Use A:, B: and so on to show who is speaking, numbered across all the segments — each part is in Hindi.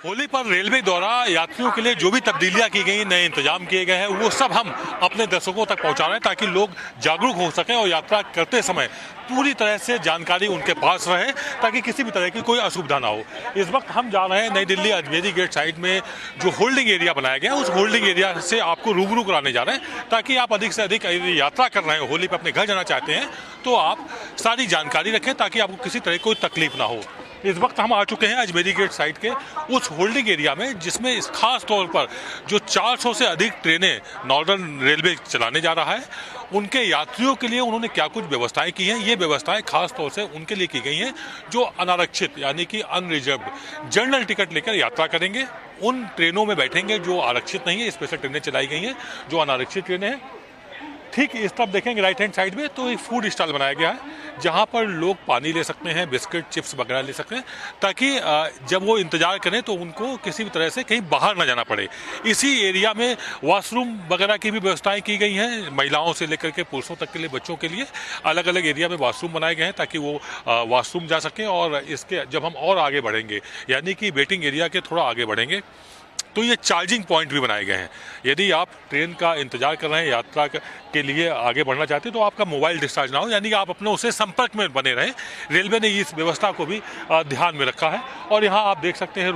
A: होली पर रेलवे द्वारा यात्रियों के लिए जो भी तब्दीलियां की गई, नए इंतजाम किए गए हैं, वो सब हम अपने दर्शकों तक पहुंचा रहे हैं ताकि लोग जागरूक हो सकें और यात्रा करते समय पूरी तरह से जानकारी उनके पास रहे ताकि किसी भी तरह की कोई असुविधा ना हो। इस वक्त हम जा रहे हैं नई दिल्ली अजमेरी गेट साइड में जो होल्डिंग एरिया बनाया गया है, उस होल्डिंग एरिया से आपको रूबरू कराने जा रहे हैं ताकि आप अधिक से अधिक यात्रा कर रहे हैं, होली पर अपने घर जाना चाहते हैं तो आप सारी जानकारी रखें ताकि आपको किसी तरह की कोई तकलीफ ना हो। इस वक्त हम आ चुके हैं अजमेरी गेट साइड के उस होल्डिंग एरिया में जिसमें इस खास तौर पर जो 400 से अधिक ट्रेनें नॉर्दर्न रेलवे चलाने जा रहा है, उनके यात्रियों के लिए उन्होंने क्या कुछ व्यवस्थाएं की हैं। ये व्यवस्थाएं खास तौर से उनके लिए की गई हैं जो अनारक्षित यानी कि अनरिजर्व्ड जनरल टिकट लेकर यात्रा करेंगे, उन ट्रेनों में बैठेंगे जो आरक्षित नहीं है। स्पेशल ट्रेनें चलाई गई हैं जो अनारक्षित ट्रेनें हैं। ठीक इस तरफ देखेंगे राइट हैंड साइड में तो एक फूड स्टॉल बनाया गया है जहां पर लोग पानी ले सकते हैं, बिस्किट चिप्स वगैरह ले सकते हैं ताकि जब वो इंतजार करें तो उनको किसी भी तरह से कहीं बाहर ना जाना पड़े। इसी एरिया में वॉशरूम वगैरह की भी व्यवस्थाएं की गई हैं, महिलाओं से लेकर के पुरुषों तक के लिए, बच्चों के लिए अलग अलग एरिया में वॉशरूम बनाए गए हैं ताकि वो वॉशरूम जा सकें। और इसके जब हम और आगे बढ़ेंगे यानी कि वेटिंग एरिया के थोड़ा आगे बढ़ेंगे तो ये चार्जिंग पॉइंट भी बनाए गए हैं। यदि आप ट्रेन का इंतजार कर रहे हैं, यात्रा के लिए आगे बढ़ना चाहते हैं तो आपका मोबाइल डिस्चार्ज ना हो, यानी कि आप अपने उससे संपर्क में बने रहें। रेलवे ने इस व्यवस्था को भी ध्यान में रखा है। और यहाँ आप देख सकते हैं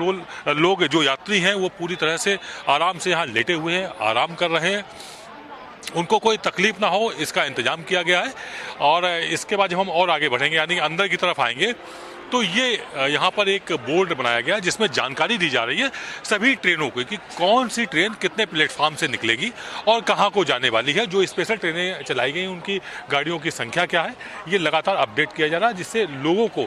A: लोग जो यात्री हैं वो पूरी तरह से आराम से यहाँ लेटे हुए हैं, आराम कर रहे हैं, उनको कोई तकलीफ ना हो इसका इंतजाम किया गया है। और इसके बाद जब हम और आगे बढ़ेंगे यानी अंदर की तरफ आएंगे तो ये यहाँ पर एक बोर्ड बनाया गया है जिसमें जानकारी दी जा रही है सभी ट्रेनों की कि कौन सी ट्रेन कितने प्लेटफॉर्म से निकलेगी और कहाँ को जाने वाली है। जो स्पेशल ट्रेनें चलाई गई उनकी गाड़ियों की संख्या क्या है, ये लगातार अपडेट किया जा रहा है जिससे लोगों को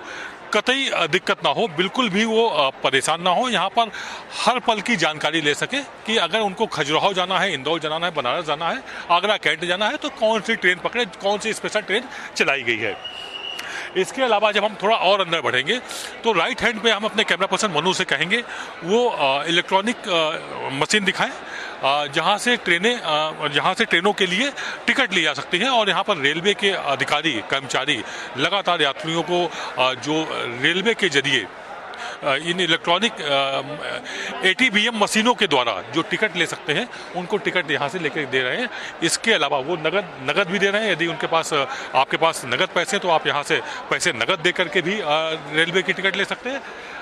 A: कतई दिक्कत ना हो, बिल्कुल भी वो परेशान ना हो, यहाँ पर हर पल की जानकारी ले सके कि अगर उनको खजुराहो जाना है, इंदौर जाना है, बनारस जाना है, आगरा कैंट जाना है तो कौन सी ट्रेन पकड़े, कौन सी स्पेशल ट्रेन चलाई गई है। इसके अलावा जब हम थोड़ा और अंदर बढ़ेंगे तो राइट हैंड पे हम अपने कैमरा पर्सन मनु से कहेंगे वो इलेक्ट्रॉनिक मशीन दिखाएं जहां से ट्रेनों के लिए टिकट ली जा सकती है। और यहां पर रेलवे के अधिकारी कर्मचारी लगातार यात्रियों को जो रेलवे के जरिए इन इलेक्ट्रॉनिक ATBM मशीनों के द्वारा जो टिकट ले सकते हैं उनको टिकट यहाँ से लेकर दे रहे हैं। इसके अलावा वो नगद भी दे रहे हैं। यदि आपके पास नगद पैसे तो आप यहाँ से पैसे नगद दे करके भी रेलवे की टिकट ले सकते हैं।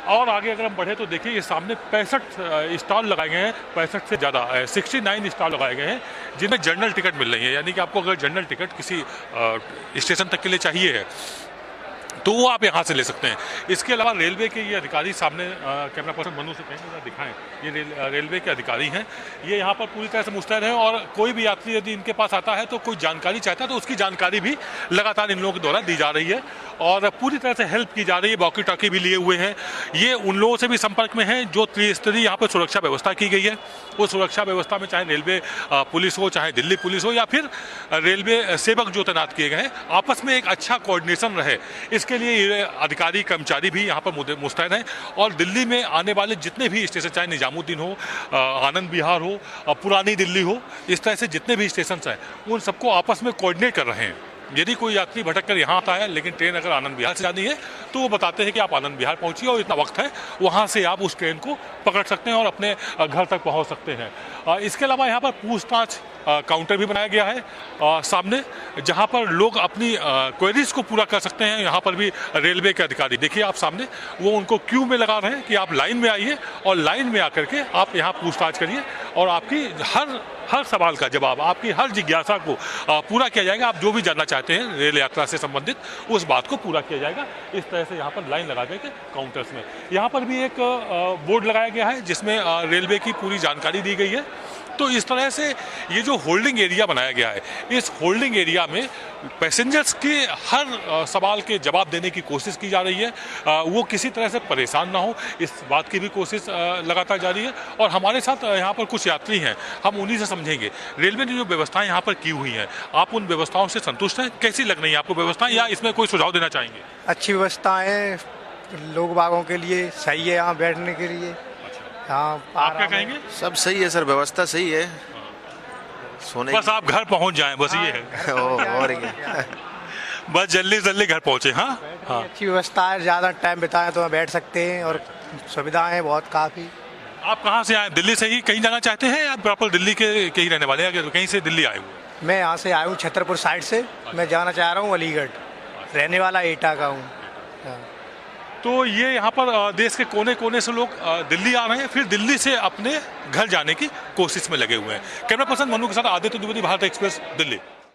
A: और आगे अगर हम बढ़े तो देखिए ये सामने 65 स्टॉल लगाए गए हैं, 65 से ज़्यादा 69 स्टॉल लगाए गए हैं जिनमें जनरल टिकट मिल रही है। यानी कि आपको अगर जनरल टिकट किसी स्टेशन तक के लिए चाहिए है तो वो आप यहाँ से ले सकते हैं। इसके अलावा रेलवे के ये अधिकारी सामने कैमरा पर्सन मनु से कहेंगे दिखाएं, ये रेलवे के अधिकारी हैं, ये यहाँ पर पूरी तरह से मुस्तैद हैं। और कोई भी यात्री यदि इनके पास आता है तो कोई जानकारी चाहता है तो उसकी जानकारी भी लगातार इन लोगों के द्वारा दी जा रही है और पूरी तरह से हेल्प की जा रही है। वॉकी टॉकी भी लिए हुए हैं, ये उन लोगों से भी संपर्क में हैं जो त्रिस्तरीय यहाँ पर सुरक्षा व्यवस्था की गई है। वो सुरक्षा व्यवस्था में चाहे रेलवे पुलिस हो, चाहे दिल्ली पुलिस हो या फिर रेलवे सेवक जो तैनात किए गए हैं, आपस में एक अच्छा कोऑर्डिनेशन रहे इसके लिए ये अधिकारी कर्मचारी भी यहाँ पर मुस्तैद हैं। और दिल्ली में आने वाले जितने भी स्टेशन, चाहे निजामुद्दीन हो, आनंद विहार हो, पुरानी दिल्ली हो, इस तरह से जितने भी स्टेशन हैं उन सबको आपस में कोऑर्डिनेट कर रहे हैं। यदि कोई यात्री भटक कर यहाँ आता है लेकिन ट्रेन अगर आनंद विहार से जानी है तो वो बताते हैं कि आप आनंद विहार पहुँचिए और इतना वक्त है, वहाँ से आप उस ट्रेन को पकड़ सकते हैं और अपने घर तक पहुँच सकते हैं। इसके अलावा यहाँ पर पूछताछ काउंटर भी बनाया गया है सामने, जहाँ पर लोग अपनी क्वेरीज को पूरा कर सकते हैं। यहाँ पर भी रेलवे के अधिकारी देखिए आप सामने वो उनको क्यू में लगा रहे हैं कि आप लाइन में आइए और लाइन में आकर के आप यहाँ पूछताछ करिए और आपकी हर सवाल का जवाब, आपकी हर जिज्ञासा को पूरा किया जाएगा। आप जो भी जानना चाहते हैं रेल यात्रा से संबंधित उस बात को पूरा किया जाएगा। इस तरह से यहाँ पर लाइन लगा करके काउंटर्स में यहाँ पर भी एक बोर्ड लगाया गया है जिसमें रेलवे की पूरी जानकारी दी गई है। तो इस तरह से ये जो होल्डिंग एरिया बनाया गया है, इस होल्डिंग एरिया में पैसेंजर्स के हर सवाल के जवाब देने की कोशिश की जा रही है, वो किसी तरह से परेशान ना हो इस बात की भी कोशिश लगातार जारी है। और हमारे साथ यहाँ पर कुछ यात्री हैं, हम उन्हीं से समझेंगे रेलवे ने जो व्यवस्थाएं यहाँ पर की हुई हैं, आप उन व्यवस्थाओं से संतुष्ट हैं? कैसी लग रही है आपको व्यवस्थाएं या इसमें कोई सुझाव देना चाहेंगे?
B: अच्छी व्यवस्थाएं लोग बागों के लिए सही है, यहाँ बैठने के लिए। हाँ,
A: आप क्या कहेंगे?
C: सब सही है सर, व्यवस्था सही है। सोने
A: बस आप घर पहुंच जाएं, बस ये है।
C: और क्या
A: बस जल्दी जल्दी घर पहुंचे। हाँ हाँ,
B: अच्छी व्यवस्था है, ज़्यादा टाइम बिताएं तो बैठ सकते हैं और सुविधाएं बहुत काफ़ी।
A: आप कहाँ से आए, दिल्ली से ही कहीं जाना चाहते हैं या प्रॉपर दिल्ली के ही रहने वाले हैं, या कहीं से दिल्ली आए हुए हैं?
B: मैं यहाँ से आया हूँ छतरपुर साइड से। मैं जाना चाह रहा हूँ अलीगढ़। रहने वाला एटा का हूँ। हाँ।
A: तो ये यहाँ पर देश के कोने कोने से लोग दिल्ली आ रहे हैं, फिर दिल्ली से अपने घर जाने की कोशिश में लगे हुए हैं। कैमरा पर्सन मनु के साथ आदित्य द्विवेदी, भारत एक्सप्रेस, दिल्ली।